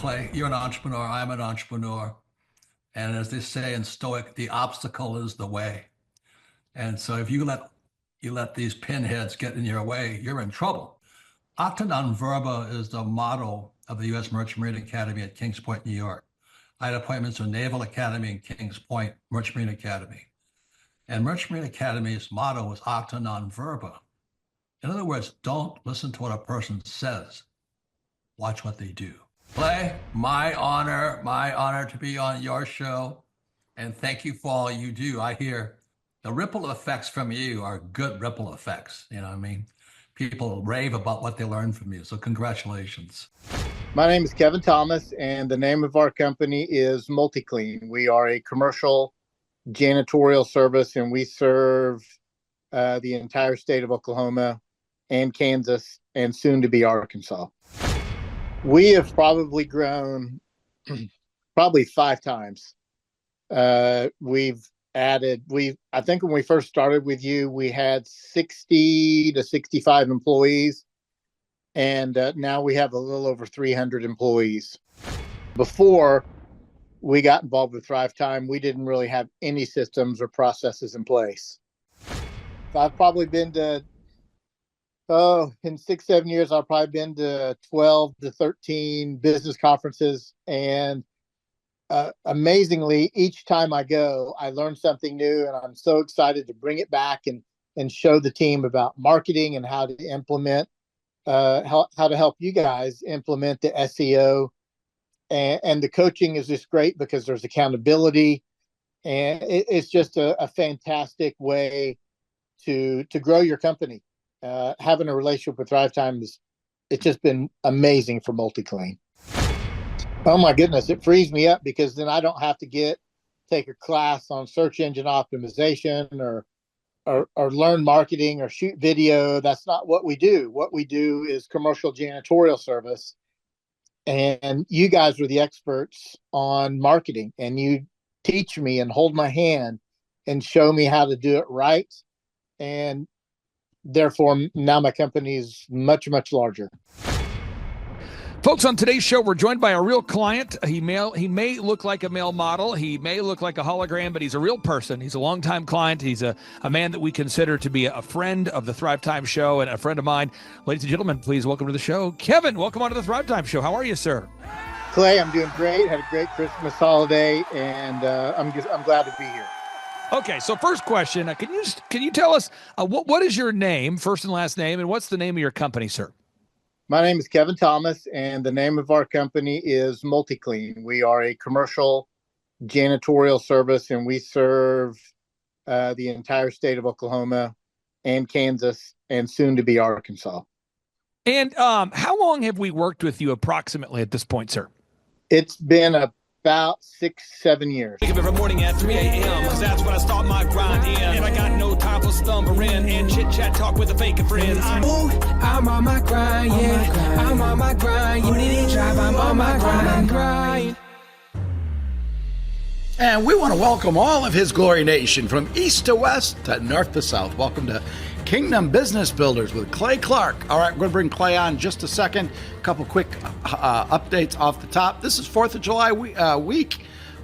Clay, you're an entrepreneur. I'm an entrepreneur. And as they say in Stoic, the obstacle is the way. And so if you let these pinheads get in your way, you're in trouble. Acta non verba is the motto of the U.S. Merchant Marine Academy at Kings Point, New York. I had appointments to Naval Academy and Kings Point Merchant Marine Academy. And Merchant Marine Academy's motto was acta non verba. In other words, don't listen to what a person says. Watch what they do. Clay, my honor to be on your show. And thank you for all you do. I hear the ripple effects from you are good ripple effects. You know what I mean? People rave about what they learn from you. So congratulations. My name is Kevin Thomas, and the name of our company is MultiClean. We are a commercial janitorial service, and we serve the entire state of Oklahoma and Kansas and soon to be Arkansas. We have probably grown probably 5 times. We've added, I think when we first started with you, we had 60 to 65 employees. And now we have a little over 300 employees. Before we got involved with Thrive Time, we didn't really have any systems or processes in place. So I've probably been to, in 6-7 years, I've probably been to 12 to 13 business conferences. And amazingly, each time I go, I learn something new, and I'm so excited to bring it back and show the team about marketing and how to implement, how to help you guys implement the SEO. And the coaching is just great because there's accountability, and it's just a fantastic way to grow your company. Having a relationship with Thrive Time it's just been amazing for MultiClean. Oh my goodness, it frees me up because then I don't have to take a class on search engine optimization or learn marketing or shoot video. That's not what we do. What we do is commercial janitorial service. And you guys are the experts on marketing, and you teach me and hold my hand and show me how to do it right. And therefore, now my company is much, much larger. Folks, on today's show, we're joined by a real client. He may look like a male model. He may look like a hologram, but he's a real person. He's a longtime client. He's a man that we consider to be a friend of the Thrive Time Show and a friend of mine. Ladies and gentlemen, please welcome to the show, Kevin. Welcome onto the Thrive Time Show. How are you, sir? Clay, I'm doing great. Had a great Christmas holiday, and I'm glad to be here. Okay, so first question, can you tell us what is your name, first and last name, and what's the name of your company, sir? My name is Kevin Thomas, and the name of our company is MultiClean. We are a commercial janitorial service, and we serve the entire state of Oklahoma and Kansas and soon to be Arkansas. And how long have we worked with you approximately at this point, sir? It's been about 6-7 years. Wake up every morning at 3 a.m. Cause that's when I start my grind in. And I got no time for stumbling and chit chat talk with the fake friends. I'm on my grind, yeah. I'm on my grind. You need to drive, I'm on my grind. And we want to welcome all of His Glory Nation from east to west to north to south. Welcome to Kingdom Business Builders with Clay Clark. All right, we're going to bring Clay on in just a second. A couple quick updates off the top. This is 4th of July week.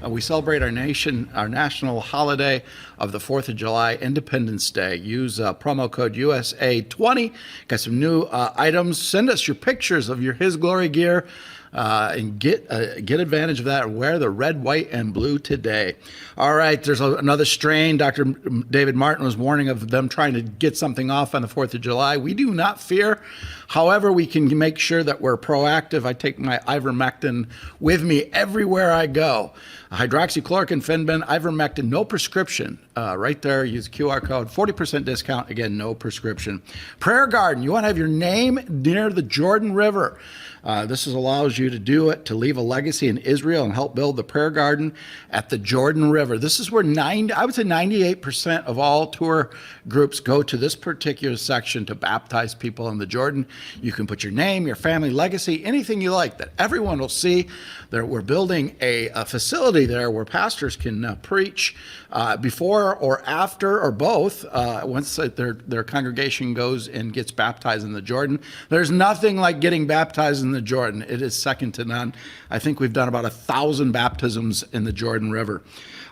We celebrate our national holiday of the 4th of July, Independence Day. Use promo code USA20. Got some new items. Send us your pictures of your His Glory gear. And get advantage of that. Wear the red, white, and blue today. All right, there's another strain. Dr. David Martin was warning of them trying to get something off on the 4th of July. We do not fear. However, we can make sure that we're proactive. I take my ivermectin with me everywhere I go. Hydroxychloroquine, Fenbin, ivermectin, no prescription. Right there, use QR code, 40% discount. Again, no prescription. Prayer Garden, you want to have your name near the Jordan River. This allows you to do it, to leave a legacy in Israel and help build the prayer garden at the Jordan River. This is where I would say 98% of all tour groups go to this particular section to baptize people in the Jordan. You can put your name, your family legacy, anything you like that everyone will see. We're building a facility there where pastors can preach before or after or both once their congregation goes and gets baptized in the Jordan. There's nothing like getting baptized in the Jordan. It is second to none. I think we've done about 1,000 baptisms in the Jordan River.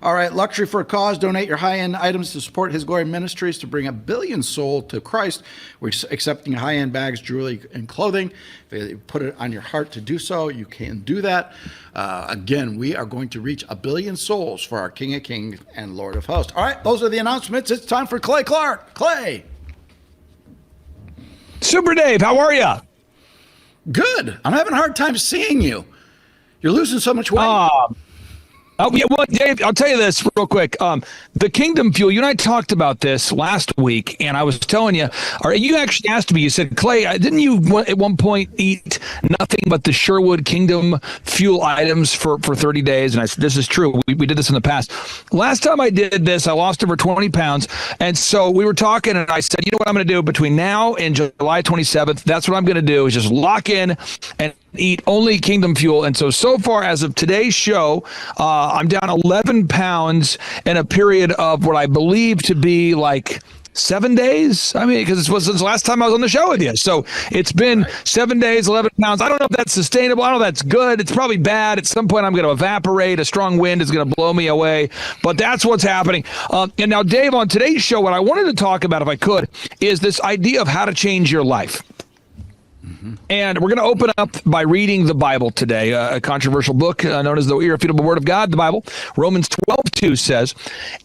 All right, Luxury for a Cause. Donate your high-end items to support His Glory Ministries to bring 1 billion souls to Christ. We're accepting high-end bags, jewelry, and clothing. If you put it on your heart to do so, you can do that. Again, we are going to reach 1 billion souls for our King of Kings and Lord of Hosts. All right, those are the announcements. It's time for Clay Clark. Clay. Super Dave, how are you? Good. I'm having a hard time seeing you. You're losing so much weight. Oh, yeah, well, Dave, I'll tell you this real quick. The Kingdom Fuel, you and I talked about this last week, and I was telling you, or you actually asked me, you said, Clay, didn't you at one point eat nothing but the Sherwood Kingdom Fuel items for 30 days? And I said, this is true. We did this in the past. Last time I did this, I lost over 20 pounds. And so we were talking, and I said, you know what I'm going to do between now and July 27th? That's what I'm going to do is just lock in and eat only Kingdom Fuel. And so far as of today's show, I'm down 11 pounds in a period of what I believe to be like 7 days. I mean, because it was since the last time I was on the show with you. So it's been 7 days, 11 pounds. I don't know if that's sustainable. I don't know if that's good. It's probably bad. At some point, I'm going to evaporate. A strong wind is going to blow me away. But that's what's happening. And now, Dave, on today's show, what I wanted to talk about, if I could, is this idea of how to change your life. And we're going to open up by reading the Bible today, a controversial book known as the Irrefutable Word of God, the Bible. Romans 12:2 says,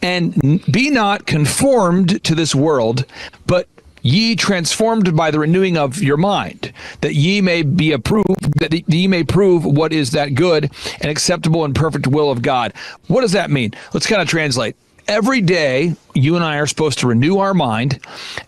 "And be not conformed to this world, but ye transformed by the renewing of your mind, that ye may be approved, that ye may prove what is that good and acceptable and perfect will of God." What does that mean? Let's kind of translate. Every day, you and I are supposed to renew our mind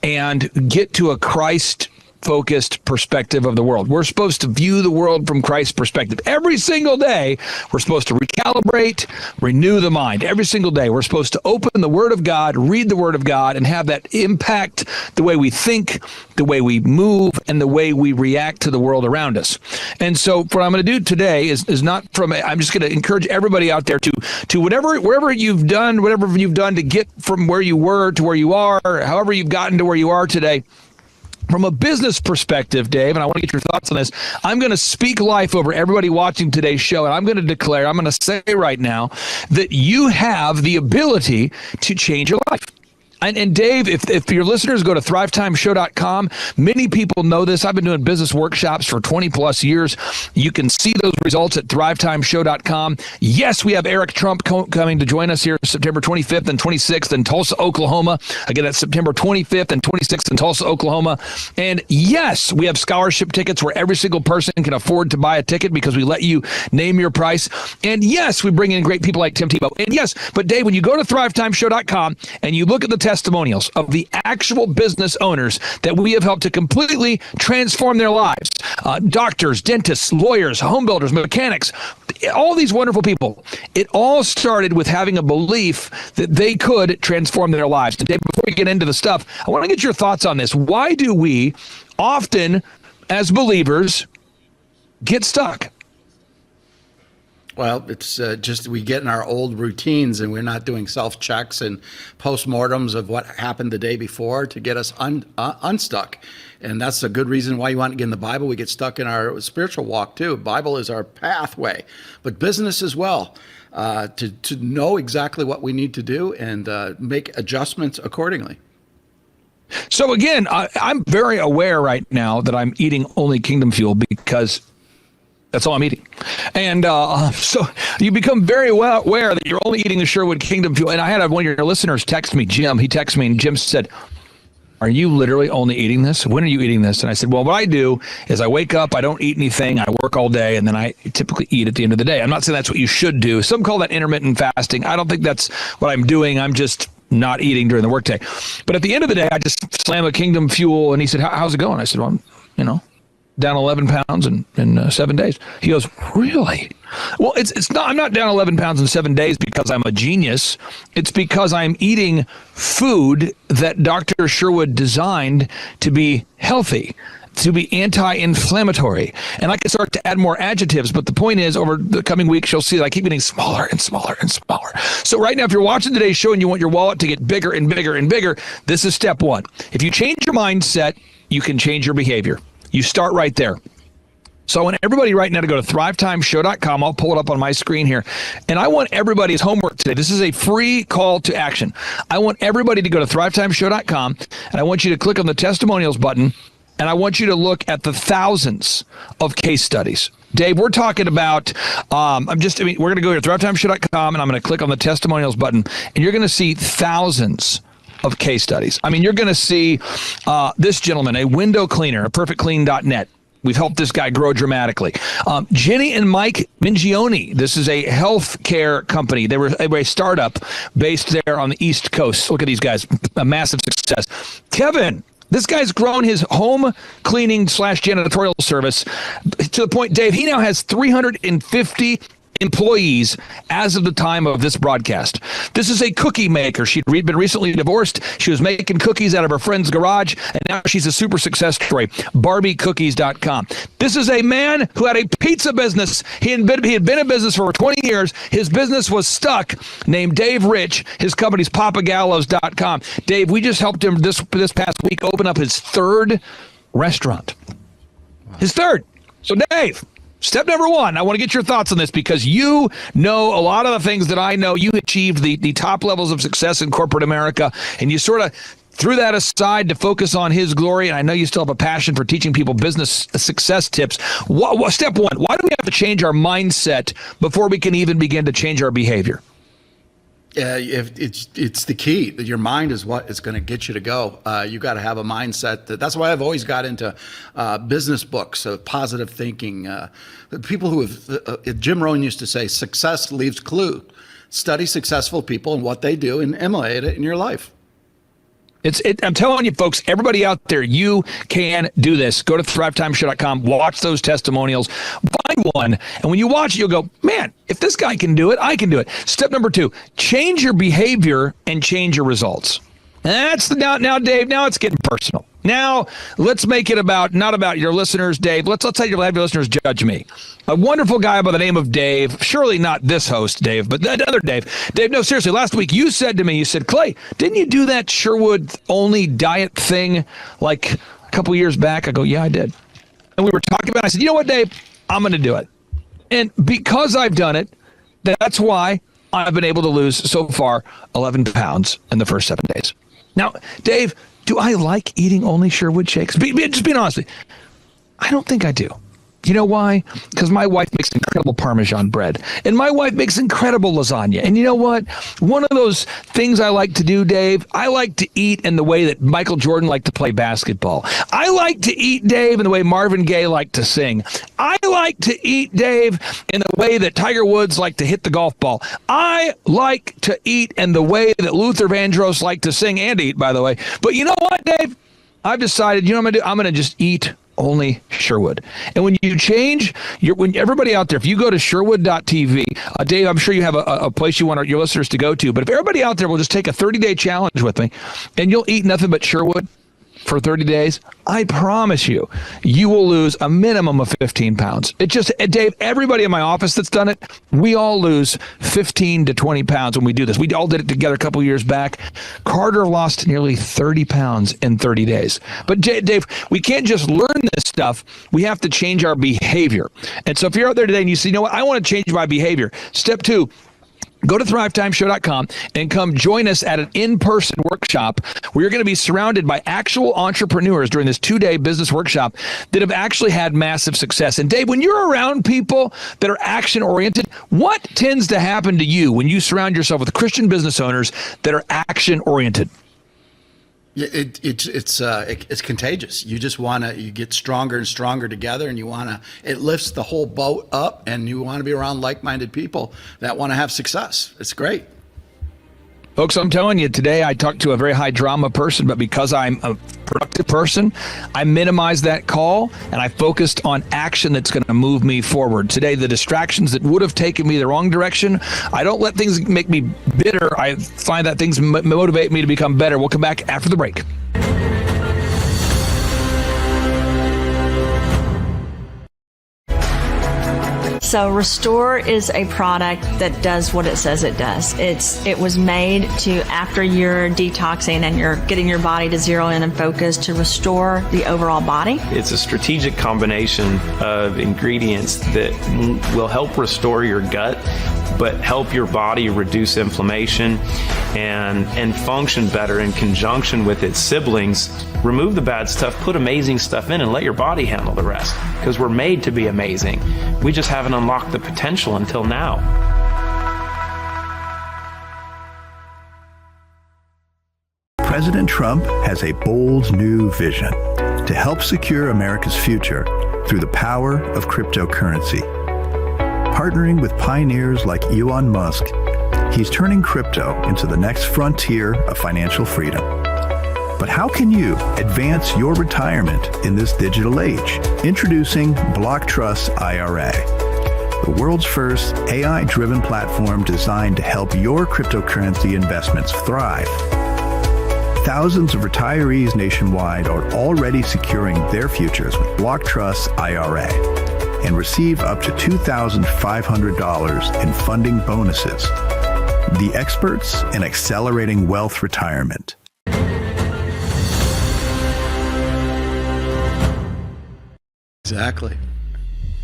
and get to a Christ-focused perspective of the world. We're supposed to view the world from Christ's perspective. Every single day, we're supposed to recalibrate, renew the mind. Every single day, we're supposed to open the Word of God, read the Word of God, and have that impact the way we think, the way we move, and the way we react to the world around us. And so what I'm going to do today is not from, I'm just going to encourage everybody out there to wherever you've done to get from where you were to where you are, however you've gotten to where you are today. From a business perspective, Dave, and I want to get your thoughts on this, I'm going to speak life over everybody watching today's show, and I'm going to declare, I'm going to say right now that you have the ability to change your life. And Dave, if your listeners go to thrivetimeshow.com, many people know this. I've been doing business workshops for 20 plus years. You can see those results at thrivetimeshow.com. Yes, we have Eric Trump coming to join us here September 25th and 26th in Tulsa, Oklahoma. Again, that's September 25th and 26th in Tulsa, Oklahoma. And yes, we have scholarship tickets where every single person can afford to buy a ticket because we let you name your price. And yes, we bring in great people like Tim Tebow. And yes, but Dave, when you go to thrivetimeshow.com and you look at the testimonials of the actual business owners that we have helped to completely transform their lives. Doctors, dentists, lawyers, home builders, mechanics, all these wonderful people. It all started with having a belief that they could transform their lives. Today, before we get into the stuff, I want to get your thoughts on this. Why do we often, as believers, get stuck? Well, it's just we get in our old routines and we're not doing self-checks and postmortems of what happened the day before to get us unstuck. And that's a good reason why you want to get in the Bible. We get stuck in our spiritual walk too. Bible is our pathway, but business as well, to know exactly what we need to do and make adjustments accordingly. So again, I'm very aware right now that I'm eating only Kingdom Fuel because that's all I'm eating. And so you become very well aware that you're only eating the Sherwood Kingdom Fuel. And I had one of your listeners text me, Jim. He texted me and Jim said, "Are you literally only eating this? When are you eating this?" And I said, well, what I do is I wake up, I don't eat anything, I work all day, and then I typically eat at the end of the day. I'm not saying that's what you should do. Some call that intermittent fasting. I don't think that's what I'm doing. I'm just not eating during the workday. But at the end of the day, I just slam a Kingdom Fuel. And he said, how's it going? I said, well, I'm, down 11 pounds in 7 days. He goes, really? Well, it's not. I'm not down 11 pounds in 7 days because I'm a genius. It's because I'm eating food that Dr. Sherwood designed to be healthy. to be anti-inflammatory. And I can start to add more adjectives, but the point is, over the coming weeks, you'll see that I keep getting smaller and smaller and smaller. So right now, if you're watching today's show and you want your wallet to get bigger and bigger and bigger, this is step one. If you change your mindset, you can change your behavior. You start right there. So I want everybody right now to go to thrivetimeshow.com. I'll pull it up on my screen here. And I want everybody's homework today. This is a free call to action. I want everybody to go to thrivetimeshow.com, and I want you to click on the testimonials button, and I want you to look at the thousands of case studies. Dave, we're talking about, we're going to go to thrivetimeshow.com, and I'm going to click on the testimonials button, and you're going to see thousands of case studies. I mean, you're going to see this gentleman, a window cleaner, perfectclean.net. We've helped this guy grow dramatically. Jenny and Mike Mingione. This is a healthcare company. They were a startup based there on the East Coast. Look at these guys. A massive success. Kevin. This guy's grown his home cleaning / janitorial service to the point, Dave, he now has 350 employees as of the time of this broadcast. This is a cookie maker. She'd been recently divorced. She was making cookies out of her friend's garage, and now she's a super success story. BarbieCookies.com. This is a man who had a pizza business. He had been in business for over 20 years. His business was stuck, named Dave Rich. His company's PapaGallos.com. Dave, we just helped him this past week open up his third restaurant. His third. So, Dave, step number one, I want to get your thoughts on this because you know a lot of the things that I know. You achieved the top levels of success in corporate America, and you sort of threw that aside to focus on his glory. And I know you still have a passion for teaching people business success tips. Step one, why do we have to change our mindset before we can even begin to change our behavior? It's the key. Your mind is what is going to get you to go. You got to have a mindset. That's why I've always got into business books, positive thinking. People who have, Jim Rohn used to say, success leaves clue. Study successful people and what they do and emulate it in your life. I'm telling you, folks, everybody out there, you can do this. Go to thrivetimeshow.com, watch those testimonials, find one, and when you watch it, you'll go, man, if this guy can do it, I can do it. Step number two, change your behavior and change your results. That's now, Dave, now it's getting personal. Now, let's make it not about your listeners, Dave. Let's have your listeners judge me. A wonderful guy by the name of Dave, surely not this host, Dave, but that other Dave. Dave, no, seriously, last week you said to me, you said, Clay, didn't you do that Sherwood only diet thing like a couple years back? I go, yeah, I did. And we were talking about it. I said, you know what, Dave, I'm going to do it. And because I've done it, that's why I've been able to lose so far 11 pounds in the first 7 days. Now, Dave, do I like eating only Sherwood shakes? Just being honest with you, I don't think I do. You know why? Because my wife makes incredible Parmesan bread, and my wife makes incredible lasagna. And you know what? One of those things I like to do, Dave, I like to eat in the way that Michael Jordan liked to play basketball. I like to eat, Dave, in the way Marvin Gaye liked to sing. I like to eat, Dave, in the way that Tiger Woods liked to hit the golf ball. I like to eat in the way that Luther Vandross liked to sing and eat, by the way. But you know what, Dave? I've decided, you know what I'm going to do? I'm going to just eat only Sherwood. And when you change, when everybody out there, if you go to Sherwood.tv, Dave, I'm sure you have a place you want your listeners to go to, but if everybody out there will just take a 30-day challenge with me, and you'll eat nothing but Sherwood for 30 days, I promise you, you will lose a minimum of 15 pounds. Dave, everybody in my office that's done it, we all lose 15 to 20 pounds when we do this. We all did it together a couple years back. Carter lost nearly 30 pounds in 30 days. But Dave, we can't just learn this stuff. We have to change our behavior. And so if you're out there today and you say, you know what, I want to change my behavior. Step two, go to thrivetimeshow.com and come join us at an in-person workshop where you're going to be surrounded by actual entrepreneurs during this 2-day business workshop that have actually had massive success. And Dave, when you're around people that are action-oriented, what tends to happen to you when you surround yourself with Christian business owners that are action-oriented? Yeah, it's contagious. You just you get stronger and stronger together, and it lifts the whole boat up, and you want to be around like-minded people that want to have success. It's great. Folks, I'm telling you, today I talked to a very high drama person, but because I'm a productive person, I minimized that call and I focused on action that's going to move me forward. Today, the distractions that would have taken me the wrong direction, I don't let things make me bitter. I find that things motivate me to become better. We'll come back after the break. So Restore is a product that does what it says it does. It was made to, after you're detoxing and you're getting your body to zero in and focus, to restore the overall body. It's a strategic combination of ingredients that will help restore your gut, but help your body reduce inflammation and function better in conjunction with its siblings. Remove the bad stuff, put amazing stuff in, and let your body handle the rest. Because we're made to be amazing. We just haven't unlocked the potential until now. President Trump has a bold new vision to help secure America's future through the power of cryptocurrency. Partnering with pioneers like Elon Musk, he's turning crypto into the next frontier of financial freedom. But how can you advance your retirement in this digital age? Introducing Block Trust IRA, the world's first AI-driven platform designed to help your cryptocurrency investments thrive. Thousands of retirees nationwide are already securing their futures with Block Trust IRA and receive up to $2,500 in funding bonuses. The experts in accelerating wealth retirement. Exactly.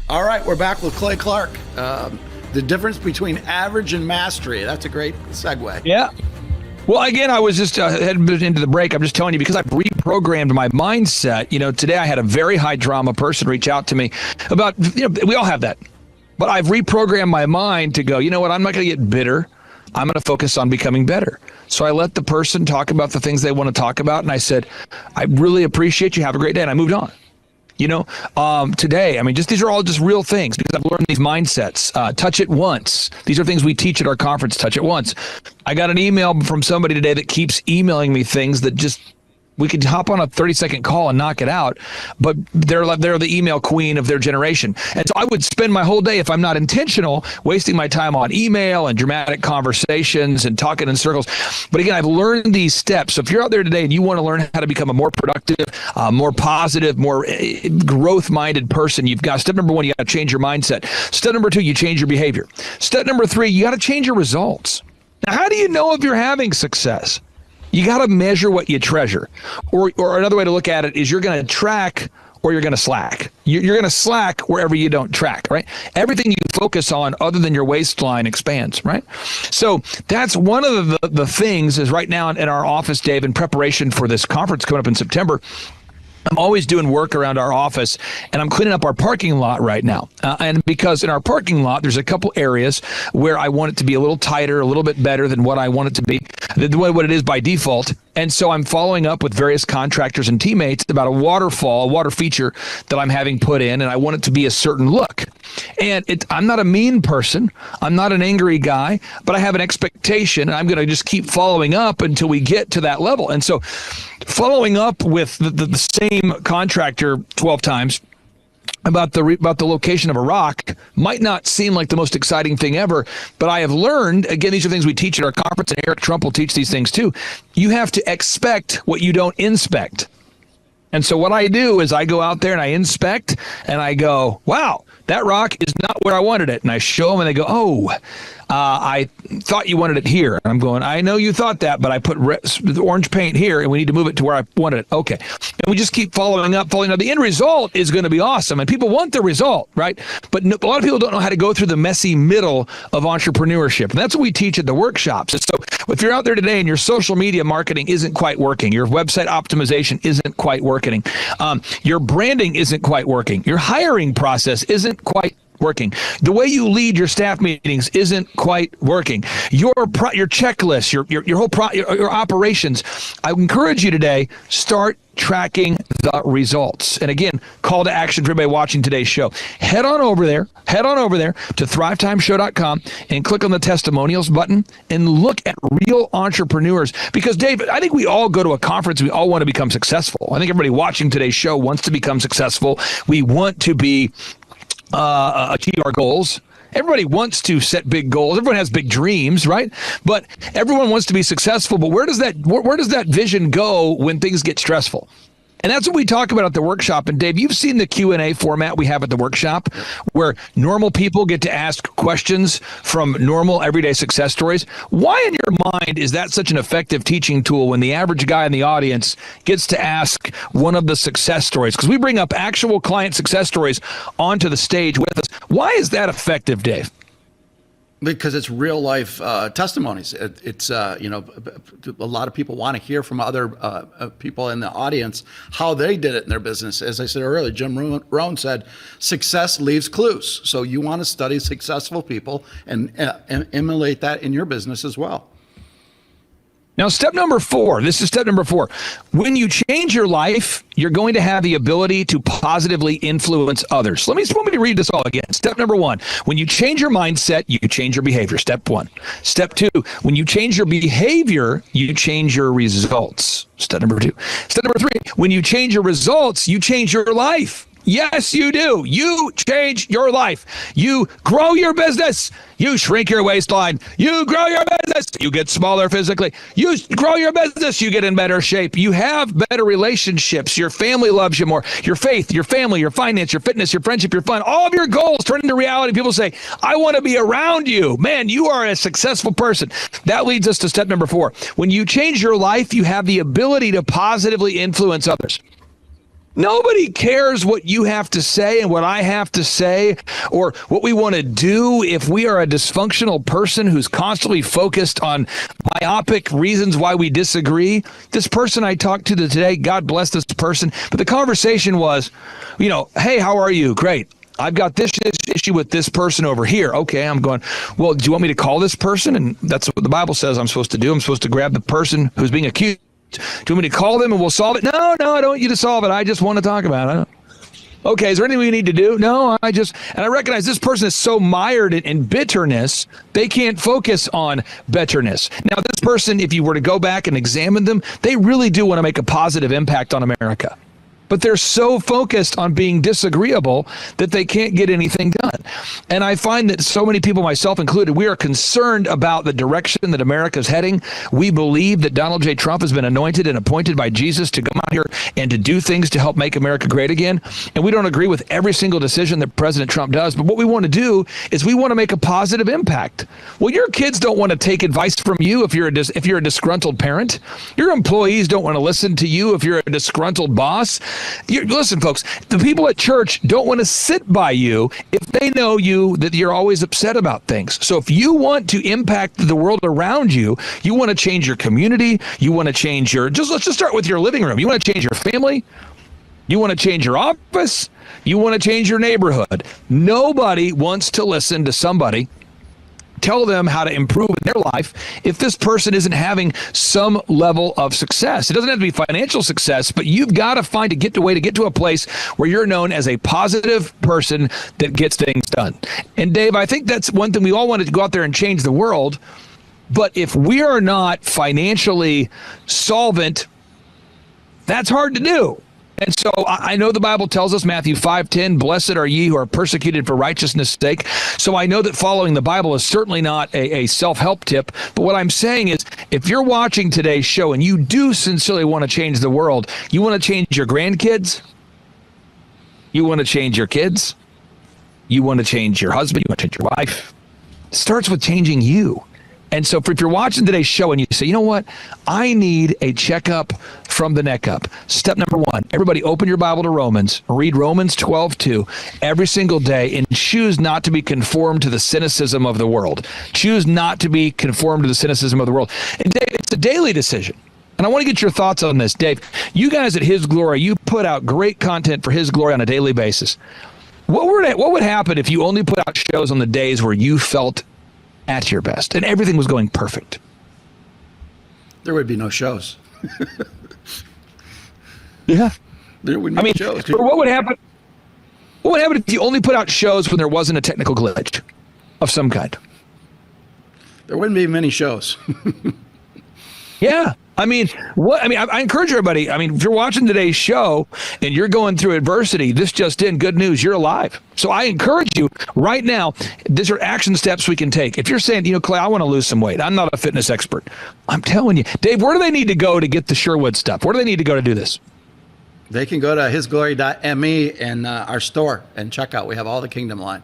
All right, we're back with Clay Clark. The difference between average and mastery. That's a great segue. Yeah. Well, again, I was just heading into the break. I'm just telling you, because I've reprogrammed my mindset. Today I had a very high drama person reach out to me about, we all have that. But I've reprogrammed my mind to go, you know what, I'm not going to get bitter. I'm going to focus on becoming better. So I let the person talk about the things they want to talk about. And I said, I really appreciate you. Have a great day. And I moved on. Today, these are all just real things because I've learned these mindsets. Touch it once. These are things we teach at our conference. Touch it once. I got an email from somebody today that keeps emailing me things that just, we could hop on a 30-second call and knock it out, but they're the email queen of their generation. And so I would spend my whole day, if I'm not intentional, wasting my time on email and dramatic conversations and talking in circles. But again, I've learned these steps. So if you're out there today and you want to learn how to become a more productive, more positive, more growth-minded person, you've got step number 1, you got to change your mindset. Step number 2, you change your behavior. Step number 3, you got to change your results. Now, how do you know if you're having success? You got to measure what you treasure. Or another way to look at it is you're going to track or you're going to slack. You're going to slack wherever you don't track, right? Everything you focus on other than your waistline expands, right? So that's one of the things is right now in our office, Dave, in preparation for this conference coming up in September, I'm always doing work around our office, and I'm cleaning up our parking lot right now. And because in our parking lot, there's a couple areas where I want it to be a little tighter, a little bit better than what I want it to be, what it is by default. And so I'm following up with various contractors and teammates about a water feature that I'm having put in, and I want it to be a certain look. And I'm not a mean person. I'm not an angry guy, but I have an expectation, and I'm going to just keep following up until we get to that level. And so following up with the same contractor 12 times about the location of a rock might not seem like the most exciting thing ever, but I have learned, again, these are things we teach at our conference, and Eric Trump will teach these things too. You have to expect what you don't inspect. And so what I do is I go out there and I inspect and I go, wow, that rock is not where I wanted it. And I show them and they go, oh, I thought you wanted it here. And I'm going, I know you thought that, but I put orange paint here and we need to move it to where I wanted it. Okay. And we just keep following up. The end result is going to be awesome. And people want the result, right? But a lot of people don't know how to go through the messy middle of entrepreneurship. And that's what we teach at the workshops. And so if you're out there today and your social media marketing isn't quite working, your website optimization isn't quite working, your branding isn't quite working, your hiring process isn't quite working, the way you lead your staff meetings isn't quite working, your checklist, your operations, I encourage you today, start tracking the results. And again, call to action for everybody watching today's show. Head on over there to thrivetimeshow.com and click on the testimonials button and look at real entrepreneurs. Because Dave, I think we all go to a conference, we all want to become successful. I think everybody watching today's show wants to become successful. We want to be achieve our goals. Everybody wants to set big goals. Everyone has big dreams, right? But everyone wants to be successful. But where does that vision go when things get stressful? And that's what we talk about at the workshop. And Dave, you've seen the Q&A format we have at the workshop where normal people get to ask questions from normal everyday success stories. Why in your mind is that such an effective teaching tool when the average guy in the audience gets to ask one of the success stories? Because we bring up actual client success stories onto the stage with us. Why is that effective, Dave? Because it's real life testimonies. It's a lot of people want to hear from other people in the audience how they did it in their business. As I said earlier, Jim Rohn said, success leaves clues. So you want to study successful people and emulate that in your business as well. Now, step number 4, this is step number 4. When you change your life, you're going to have the ability to positively influence others. Let me read this all again. Step number 1, when you change your mindset, you change your behavior. Step 1. Step 2, when you change your behavior, you change your results. Step number 2. Step number 3, when you change your results, you change your life. Yes, you do. You change your life. You grow your business. You shrink your waistline. You grow your business. You get smaller physically. You grow your business. You get in better shape. You have better relationships. Your family loves you more. Your faith, your family, your finance, your fitness, your friendship, your fun, all of your goals turn into reality. People say, I want to be around you. Man, you are a successful person. That leads us to step number 4. When you change your life, you have the ability to positively influence others. Nobody cares what you have to say and what I have to say or what we want to do if we are a dysfunctional person who's constantly focused on myopic reasons why we disagree. This person I talked to today, God bless this person, but the conversation was, hey, how are you? Great. I've got this issue with this person over here. Okay, I'm going, well, do you want me to call this person? And that's what the Bible says I'm supposed to do. I'm supposed to grab the person who's being accused. Do you want me to call them and we'll solve it? No, I don't want you to solve it. I just want to talk about it. Okay, is there anything we need to do? No, and I recognize this person is so mired in bitterness, they can't focus on betterness. Now, this person, if you were to go back and examine them, they really do want to make a positive impact on America. But they're so focused on being disagreeable that they can't get anything done. And I find that so many people, myself included, we are concerned about the direction that America's heading. We believe that Donald J. Trump has been anointed and appointed by Jesus to come out here and to do things to help make America great again. And we don't agree with every single decision that President Trump does. But what we want to do is we want to make a positive impact. Well, your kids don't want to take advice from you if you're a disgruntled parent. Your employees don't want to listen to you if you're a disgruntled boss. Listen, folks, the people at church don't want to sit by you if they know that you're always upset about things. So if you want to impact the world around you, you want to change your community, you want to change let's just start with your living room. You want to change your family, you want to change your office, you want to change your neighborhood. Nobody wants to listen to somebody tell them how to improve in their life if this person isn't having some level of success. It doesn't have to be financial success, but you've got to find a way to get to a place where you're known as a positive person that gets things done. And Dave, I think that's one thing. We all wanted to go out there and change the world, but if we are not financially solvent, that's hard to do. And so I know the Bible tells us, Matthew 5:10, blessed are ye who are persecuted for righteousness' sake. So I know that following the Bible is certainly not a self-help tip. But what I'm saying is, if you're watching today's show and you do sincerely want to change the world, you want to change your grandkids, you want to change your kids, you want to change your husband, you want to change your wife, it starts with changing you. And so if you're watching today's show and you say, you know what, I need a checkup from the neck up. Step number 1, everybody open your Bible to Romans, read Romans 12:2 every single day and choose not to be conformed to the cynicism of the world. Choose not to be conformed to the cynicism of the world. And Dave, it's a daily decision. And I want to get your thoughts on this. Dave, you guys at His Glory, you put out great content for His Glory on a daily basis. What would happen if you only put out shows on the days where you felt at your best and everything was going perfect? There would be no shows. Yeah. There would be shows. What would happen? What would happen if you only put out shows when there wasn't a technical glitch of some kind? There wouldn't be many shows. Yeah. I encourage everybody. If you're watching today's show and you're going through adversity, this just in, good news, you're alive. So I encourage you right now, these are action steps we can take. If you're saying, Clay, I want to lose some weight. I'm not a fitness expert. I'm telling you, Dave, where do they need to go to get the Sherwood stuff? Where do they need to go to do this? They can go to hisglory.me and our store and check out. We have all the Kingdom line.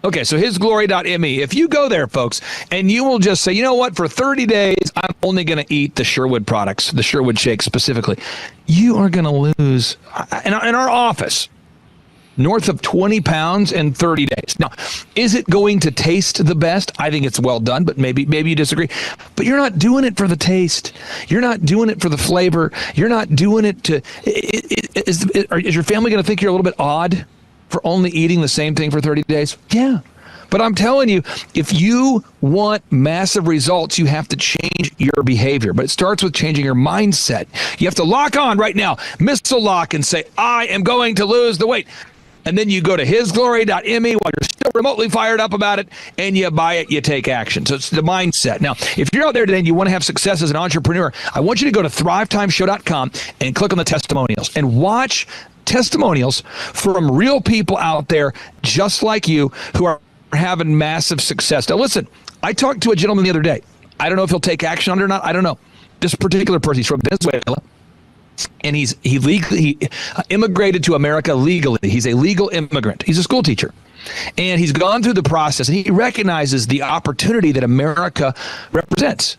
Okay, so hisglory.me. If you go there, folks, and you will just say, you know what, for 30 days, I'm only going to eat the Sherwood products, the Sherwood shake specifically, you are going to lose, in our office, north of 20 pounds in 30 days. Now, is it going to taste the best? I think it's well done, but maybe you disagree. But you're not doing it for the taste. You're not doing it for the flavor. You're not doing it to, is your family going to think you're a little bit odd for only eating the same thing for 30 days? Yeah. But I'm telling you, if you want massive results, you have to change your behavior. But it starts with changing your mindset. You have to lock on right now, missile lock, and say, I am going to lose the weight. And then you go to hisglory.me while you're still remotely fired up about it, and you buy it, you take action. So it's the mindset. Now, if you're out there today and you want to have success as an entrepreneur, I want you to go to thrivetimeshow.com and click on the testimonials and watch testimonials from real people out there just like you who are having massive success. Now, listen, I talked to a gentleman the other day. I don't know if he'll take action on it or not. I don't know. This particular person, he's from Venezuela. And he immigrated to America legally. He's a legal immigrant. He's a school teacher. And he's gone through the process, and he recognizes the opportunity that America represents.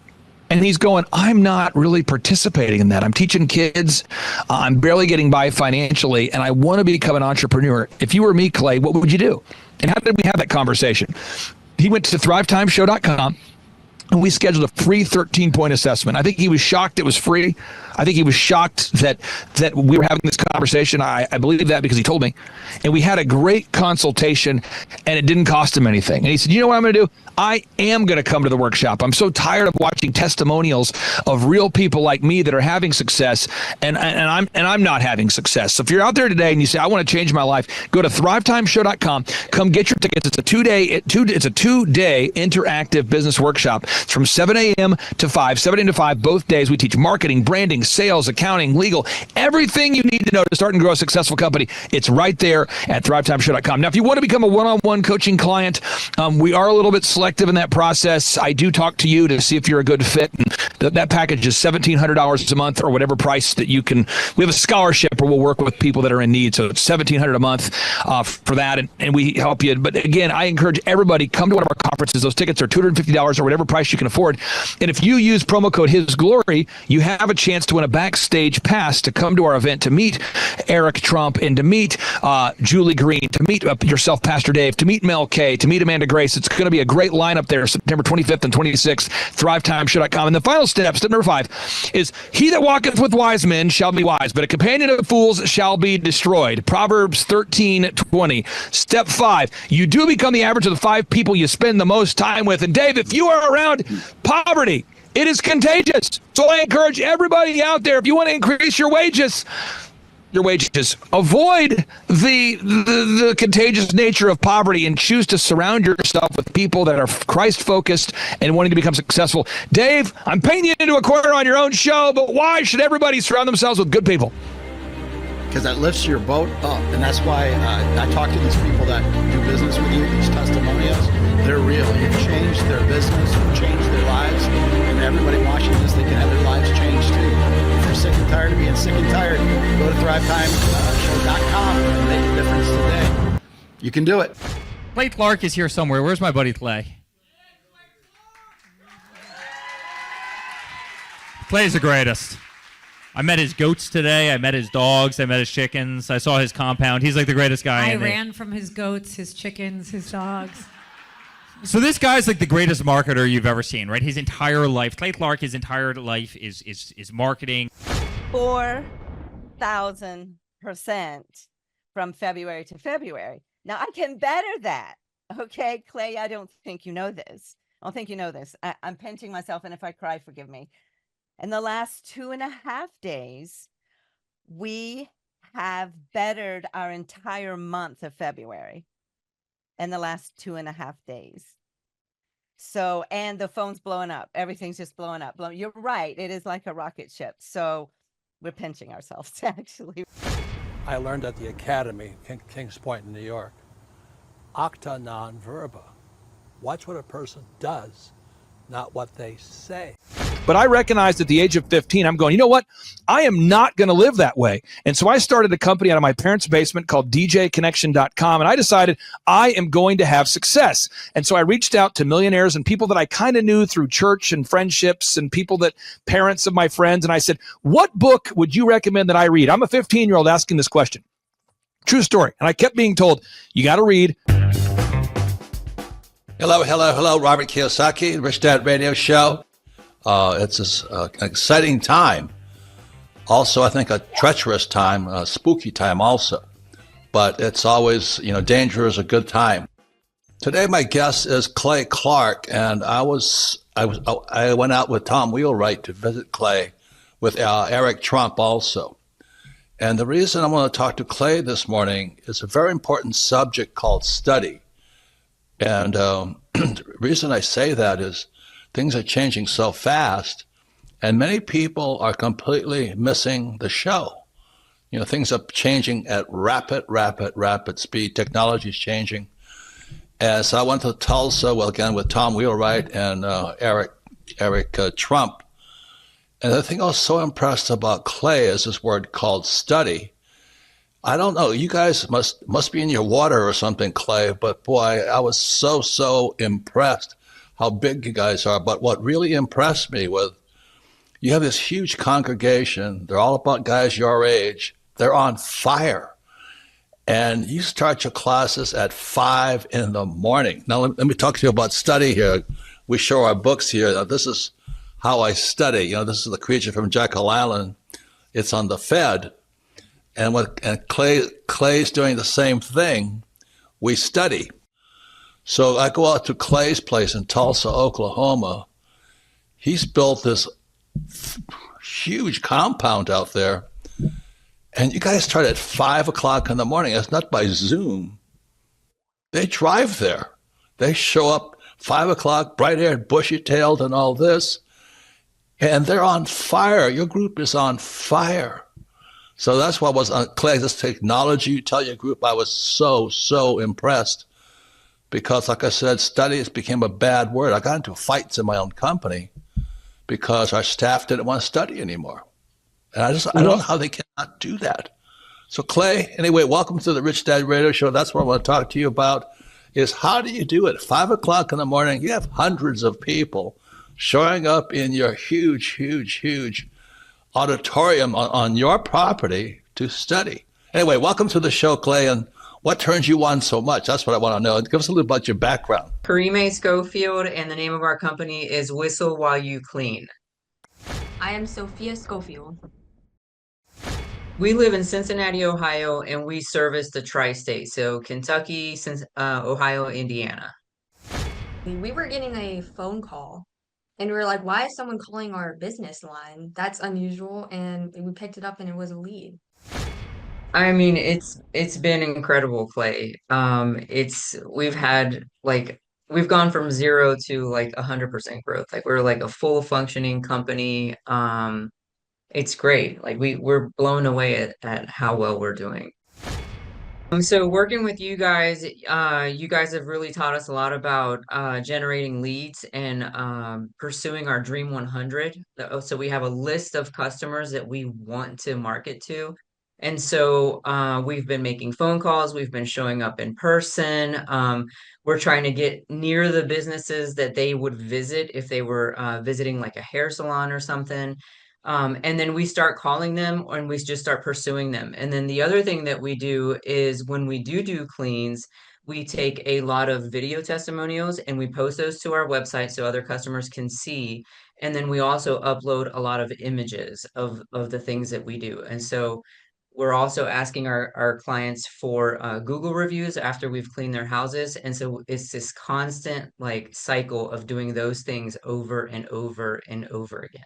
And he's going, I'm not really participating in that. I'm teaching kids. I'm barely getting by financially, and I want to become an entrepreneur. If you were me, Clay, what would you do? And how did we have that conversation? He went to thrivetimeshow.com. And we scheduled a free 13-point assessment. I think he was shocked it was free. I think he was shocked that we were having this conversation. I believe that because he told me. And we had a great consultation, and it didn't cost him anything. And he said, you know what I'm going to do? I am going to come to the workshop. I'm so tired of watching testimonials of real people like me that are having success, and I'm not having success. So if you're out there today and you say, I want to change my life, go to thrivetimeshow.com. Come get your tickets. It's a two-day interactive business workshop. It's from 7 a.m. to 5, 7 a.m. to 5, both days. We teach marketing, branding, sales, accounting, legal, everything you need to know to start and grow a successful company. It's right there at thrivetimeshow.com. Now, if you want to become a one-on-one coaching client, we are a little bit selective in that process. I do talk to you to see if you're a good fit. And that package is $1,700 a month or whatever price that you can. We have a scholarship where we'll work with people that are in need. So it's $1,700 a month for that. And we help you. But again, I encourage everybody, come to one of our conferences. Those tickets are $250 or whatever price you can afford. And if you use promo code HISGLORY, you have a chance to win a backstage pass to come to our event, to meet Eric Trump and to meet Julie Green, to meet yourself, Pastor Dave, to meet Mel K, to meet Amanda Grace. It's going to be a great lineup there, September 25th and 26th, thrivetimeshow.com. And the final step number 5, is he that walketh with wise men shall be wise, but a companion of fools shall be destroyed. Proverbs 13:20. Step 5, you do become the average of the 5 people you spend the most time with. And Dave, if you are around poverty, it is contagious. So I encourage everybody out there, if you want to increase your wages, avoid the contagious nature of poverty and choose to surround yourself with people that are Christ-focused and wanting to become successful. Dave, I'm painting you into a corner on your own show, but why should everybody surround themselves with good people? Because that lifts your boat up. And that's why I talk to these people that do business with you, these testimonials. They're real. You've changed their business, you've changed their lives, and everybody watching this, they can have their lives changed too. If you're sick and tired of being sick and tired, go to thrivetimeshow.com and make a difference today. You can do it. Clay Clark is here somewhere. Where's my buddy Clay? Clay's the greatest. I met his goats today. I met his dogs. I met his chickens. I saw his compound. He's like the greatest guy. I ran from his goats, his chickens, his dogs. So this guy's like the greatest marketer you've ever seen, right? His entire life, Clay Clark, his entire life is marketing. 4,000% from February to February. Now I can better that. Okay, Clay, I don't think you know this. I'm pinching myself, and if I cry, forgive me. In the last 2.5 days, we have bettered our entire month of February in the last 2.5 days. So, and the phone's blowing up. Everything's just blowing up. You're right. It is like a rocket ship. So we're pinching ourselves, actually. I learned at the academy, Kings Point in New York, acta non verba. Watch what a person does, not what they say. But I recognized at the age of 15, I'm going, you know what? I am not going to live that way. And so I started a company out of my parents' basement called djconnection.com. And I decided I am going to have success. And so I reached out to millionaires and people that I kind of knew through church and friendships and people that parents of my friends. And I said, what book would you recommend that I read? I'm a 15-year-old asking this question. True story. And I kept being told, you got to read. Hello. Robert Kiyosaki, Rich Dad Radio Show. It's an exciting time. Also, I think a treacherous time, a spooky time also. But it's always, danger is a good time. Today, my guest is Clay Clark, and I went out with Tom Wheelwright to visit Clay with Eric Trump also. And the reason I want to talk to Clay this morning is a very important subject called study. And the reason I say that is things are changing so fast, and many people are completely missing the show. Things are changing at rapid speed. Technology is changing. And so I went to Tulsa, again, with Tom Wheelwright and Eric Trump. And the thing I was so impressed about Clay is this word called study. I don't know, you guys must be in your water or something, Clay, but boy, I was so impressed how big you guys are. But what really impressed me was you have this huge congregation. They're all about guys your age. They're on fire. And you start your classes at 5 a.m. Now, let me talk to you about study here. We show our books here. Now, this is how I study. This is the creature from Jekyll Island. It's on the Fed. And Clay's doing the same thing. We study. So I go out to Clay's place in Tulsa, Oklahoma. He's built this huge compound out there. And you guys start at 5 o'clock in the morning. It's not by Zoom. They drive there. They show up 5 o'clock, bright-haired, bushy-tailed and all this. And they're on fire. Your group is on fire. So that's why I was on Clay, this technology you tell your group. I was so impressed because, like I said, studies became a bad word. I got into fights in my own company because our staff didn't want to study anymore. And I don't know how they cannot do that. So Clay, anyway, welcome to the Rich Dad Radio Show. That's what I want to talk to you about is how do you do it? 5 o'clock in the morning, you have hundreds of people showing up in your huge auditorium on your property to study. Anyway, welcome to the show, Clay, and what turns you on so much? That's what I want to know. Give us a little about your background. Karime Schofield, and the name of our company is Whistle While You Clean. I am Sophia Schofield. We live in Cincinnati, Ohio, and we service the tri-state, so Kentucky, Ohio, Indiana. We were getting a phone call, and we were like, why is someone calling our business line? That's unusual, and we picked it up, and it was a lead. I mean, it's been incredible, Clay. We've gone from 0 to 100% growth. We're a full functioning company. It's great. We're blown away at how well we're doing. So working with you guys have really taught us a lot about generating leads and pursuing our Dream 100. So we have a list of customers that we want to market to. And so we've been making phone calls. We've been showing up in person. We're trying to get near the businesses that they would visit if they were visiting a hair salon or something. And then we start calling them and we just start pursuing them. And then the other thing that we do is when we do cleans, we take a lot of video testimonials and we post those to our website so other customers can see. And then we also upload a lot of images of the things that we do. And so we're also asking our clients for Google reviews after we've cleaned their houses. And so it's this constant cycle of doing those things over and over and over again.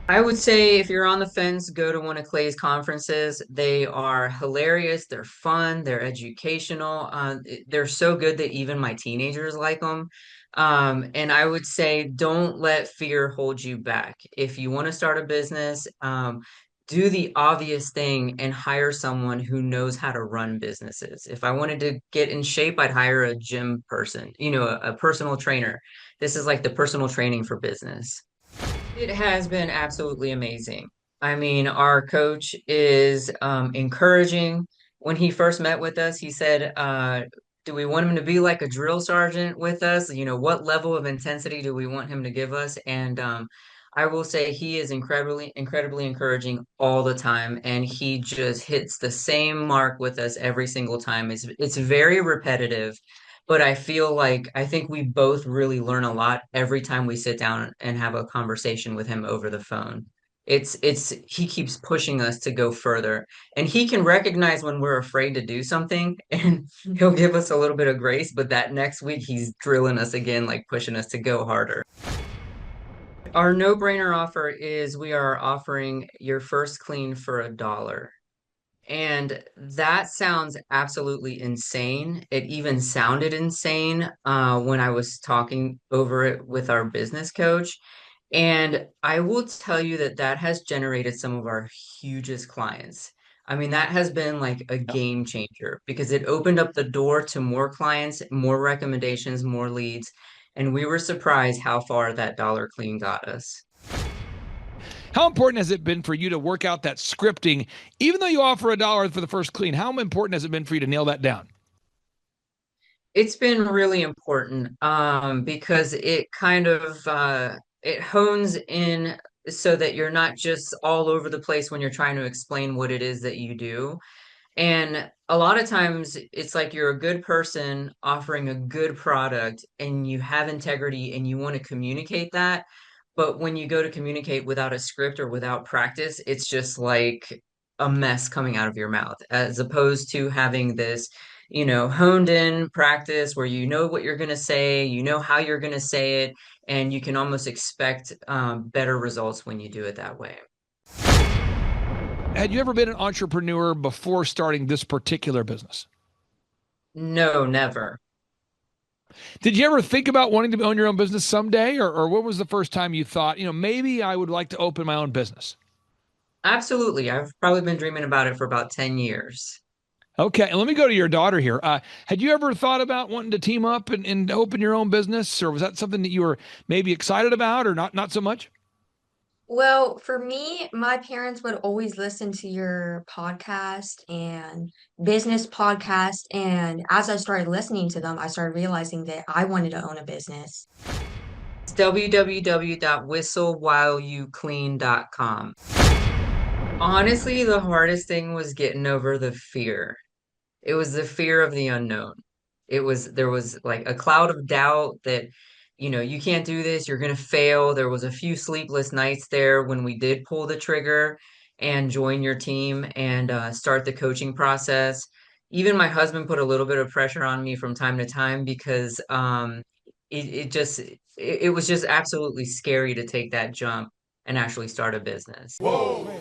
I would say if you're on the fence, go to one of Clay's conferences. They are hilarious. They're fun. They're educational. They're so good that even my teenagers like them. And I would say don't let fear hold you back. If you want to start a business, do the obvious thing and hire someone who knows how to run businesses. If I wanted to get in shape, I'd hire a gym person, a personal trainer. This is like the personal training for business. It has been absolutely amazing. I mean, our coach is encouraging. When he first met with us, he said, do we want him to be like a drill sergeant with us? What level of intensity do we want him to give us? And I will say he is incredibly encouraging all the time, and he just hits the same mark with us every single time. It's very repetitive, but I think we both really learn a lot every time we sit down and have a conversation with him over the phone. He keeps pushing us to go further, and he can recognize when we're afraid to do something, and he'll give us a little bit of grace, but that next week he's drilling us again, like pushing us to go harder. Our no-brainer offer is we are offering your first clean for $1. And that sounds absolutely insane. It even sounded insane when I was talking over it with our business coach. And I will tell you that that has generated some of our hugest clients. I mean, that has been like a game changer because it opened up the door to more clients, more recommendations, more leads. And we were surprised how far that dollar clean got us. How important has it been for you to work out that scripting, even though you offer $1 for the first clean? How important has it been for you to nail that down? It's been really important because it kind of it hones in so that you're not just all over the place when you're trying to explain what it is that you do. And a lot of times it's like you're a good person offering a good product and you have integrity and you want to communicate that. But when you go to communicate without a script or without practice, it's just like a mess coming out of your mouth, as opposed to having this, honed in practice where you know what you're going to say, you know how you're going to say it, and you can almost expect better results when you do it that way. Had you ever been an entrepreneur before starting this particular business? No, never. Did you ever think about wanting to own your own business someday? Or what was the first time you thought, maybe I would like to open my own business? Absolutely. I've probably been dreaming about it for about 10 years. Okay, and let me go to your daughter here. Had you ever thought about wanting to team up and open your own business? Or was that something that you were maybe excited about or not so much? Well, for me, my parents would always listen to your podcast and business podcast. And as I started listening to them, I started realizing that I wanted to own a business. It's www.whistlewhileyouclean.com. Honestly, the hardest thing was getting over the fear. It was the fear of the unknown. There was like a cloud of doubt that, you can't do this, you're going to fail. There was a few sleepless nights there when we did pull the trigger and join your team and start the coaching process. Even my husband put a little bit of pressure on me from time to time because it was just absolutely scary to take that jump and actually start a business. Whoa.